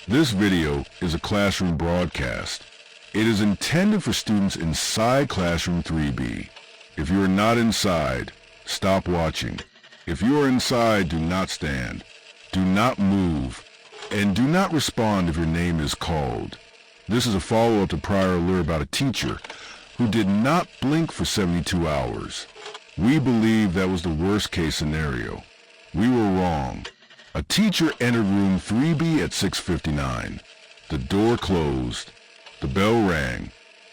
This video is a classroom broadcast. It is intended for students inside Classroom 3B. If you are not inside, stop watching. If you are inside, do not stand, do not move, and do not respond if your name is called. This is a follow-up to prior alert about a teacher who did not blink for 72 hours. We believe that was the worst case scenario. We were wrong. A teacher entered room 3B at 6:59. The door closed. The bell rang.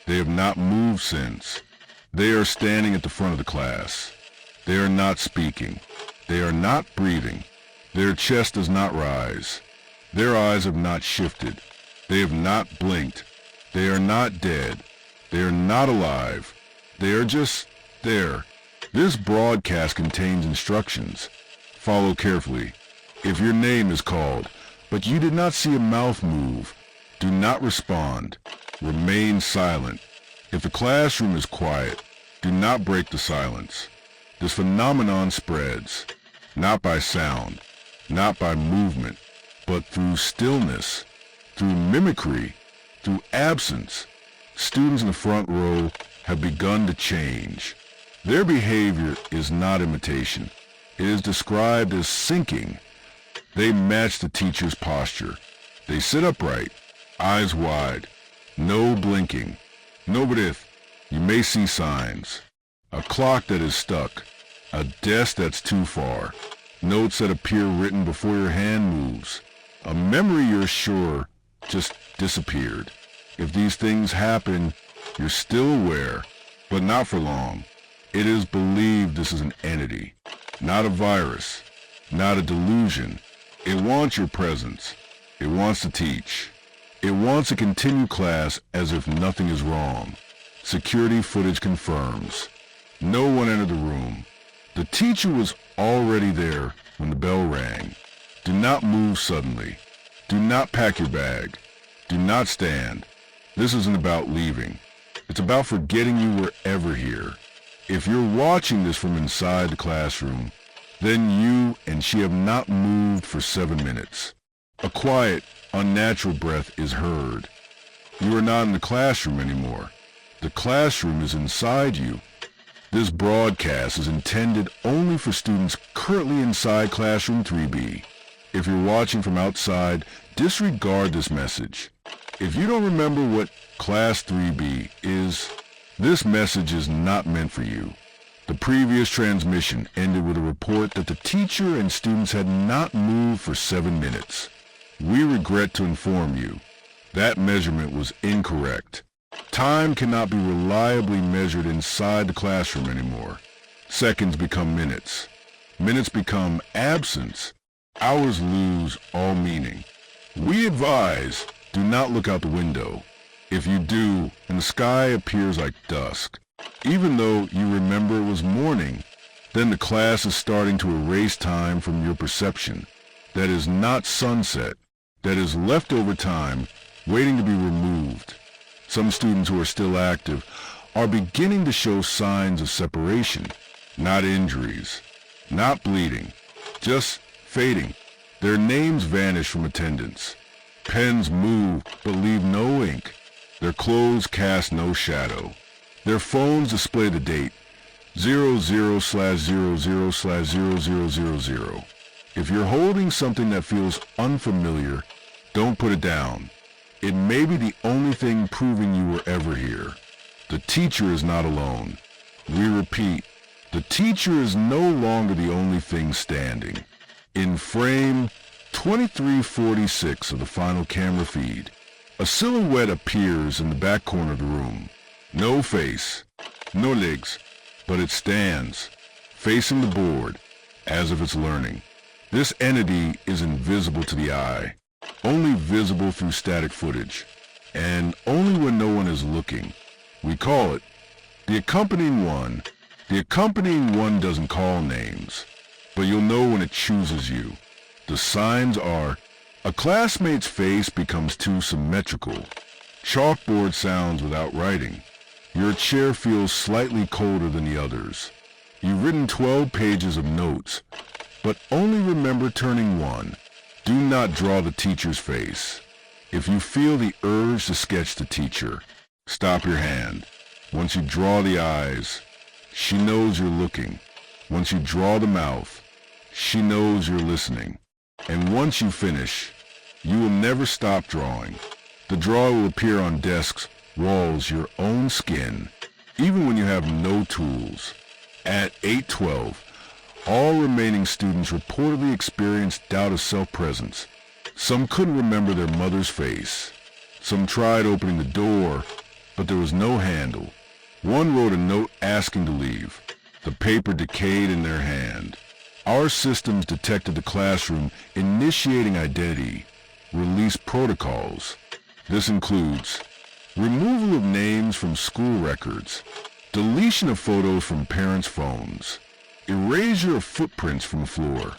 They have not moved since. They are standing at the front of the class. They are not speaking. They are not breathing. Their chest does not rise. Their eyes have not shifted. They have not blinked. They are not dead. They are not alive. They are just there. This broadcast contains instructions. Follow carefully. If your name is called, but you did not see a mouth move, do not respond. Remain silent. If the classroom is quiet, do not break the silence. This phenomenon spreads, not by sound, not by movement, but through stillness, through mimicry, through absence. Students in the front row have begun to change. Their behavior is not imitation. It is described as syncing. They match the teacher's posture. They sit upright, eyes wide, no blinking, no breath. You may see signs. A clock that is stuck, a desk that's too far, notes that appear written before your hand moves, a memory you're sure just disappeared. If these things happen, you're still aware, but not for long. It is believed this is an entity, not a virus, not a delusion. It wants your presence. It wants to teach. It wants to continue class as if nothing is wrong. Security footage confirms. No one entered the room. The teacher was already there when the bell rang. Do not move suddenly. Do not pack your bag. Do not stand. This isn't about leaving. It's about forgetting you were ever here. If you're watching this from inside the classroom, then you and she have not moved for 7 minutes. A quiet, unnatural breath is heard. You are not in the classroom anymore. The classroom is inside you. This broadcast is intended only for students currently inside Classroom 3B. If you're watching from outside, disregard this message. If you don't remember what Class 3B is, this message is not meant for you. The previous transmission ended with a report that the teacher and students had not moved for 7 minutes. We regret to inform you that measurement was incorrect. Time cannot be reliably measured inside the classroom anymore. Seconds become minutes. Minutes become absence. Hours lose all meaning. We advise, do not look out the window. If you do, and the sky appears like dusk, even though you remember it was morning, then the class is starting to erase time from your perception. That is not sunset. That is leftover time waiting to be removed. Some students who are still active are beginning to show signs of separation, not injuries, not bleeding, just fading. Their names vanish from attendance. Pens move but leave no ink. Their clothes cast no shadow. Their phones display the date, 00/00/0000. If you're holding something that feels unfamiliar, don't put it down. It may be the only thing proving you were ever here. The teacher is not alone. We repeat, the teacher is no longer the only thing standing. In frame 2346 of the final camera feed, a silhouette appears in the back corner of the room. No face, no legs, but it stands, facing the board, as if it's learning. This entity is invisible to the eye, only visible through static footage, and only when no one is looking. We call it the accompanying one. The accompanying one doesn't call names, but you'll know when it chooses you. The signs are: a classmate's face becomes too symmetrical. Chalkboard sounds without writing. Your chair feels slightly colder than the others. You've written 12 pages of notes, but only remember turning one. Do not draw the teacher's face. If you feel the urge to sketch the teacher, stop your hand. Once you draw the eyes, she knows you're looking. Once you draw the mouth, she knows you're listening. And once you finish, you will never stop drawing. The draw will appear on desks, walls, your own skin, even when you have no tools. At 8:12, all remaining students reportedly experienced doubt of self-presence. Some couldn't remember their mother's face. Some tried opening the door, but there was no handle. One wrote a note asking to leave. The paper decayed in their hand. Our systems detected the classroom initiating identity, release protocols. This includes removal of names from school records, deletion of photos from parents' phones, erasure of footprints from floor.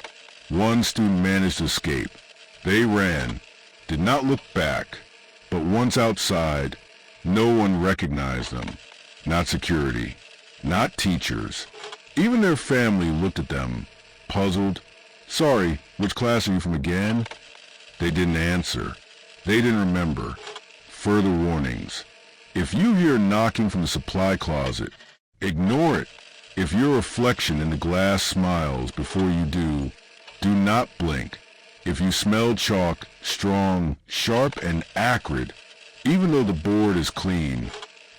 One student managed to escape. They ran, did not look back, but once outside, no one recognized them. Not security, not teachers. Even their family looked at them, puzzled. Sorry, which class are you from again? They didn't answer. They didn't remember. Further warnings. If you hear knocking from the supply closet, ignore it. If your reflection in the glass smiles before you do not blink. If you smell chalk, strong, sharp, and acrid, even though the board is clean,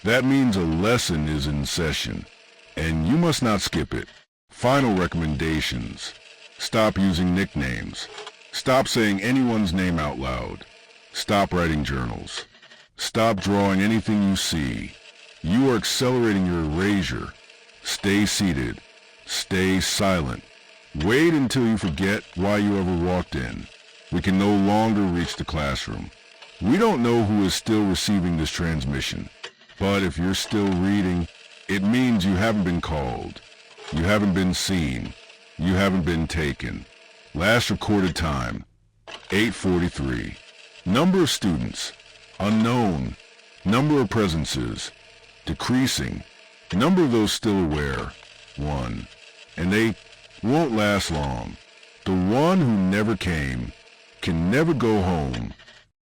that means a lesson is in session, and you must not skip it. Final recommendations. Stop using nicknames. Stop saying anyone's name out loud. Stop writing journals. Stop drawing anything you see. You are accelerating your erasure. Stay seated. Stay silent. Wait until you forget why you ever walked in. We can no longer reach the classroom. We don't know who is still receiving this transmission, but if you're still reading, it means you haven't been called. You haven't been seen. You haven't been taken. Last recorded time, 8:43. Number of students, unknown. Number of presences, decreasing. Number of those still aware, 1. And they won't last long. The one who never came can never go home.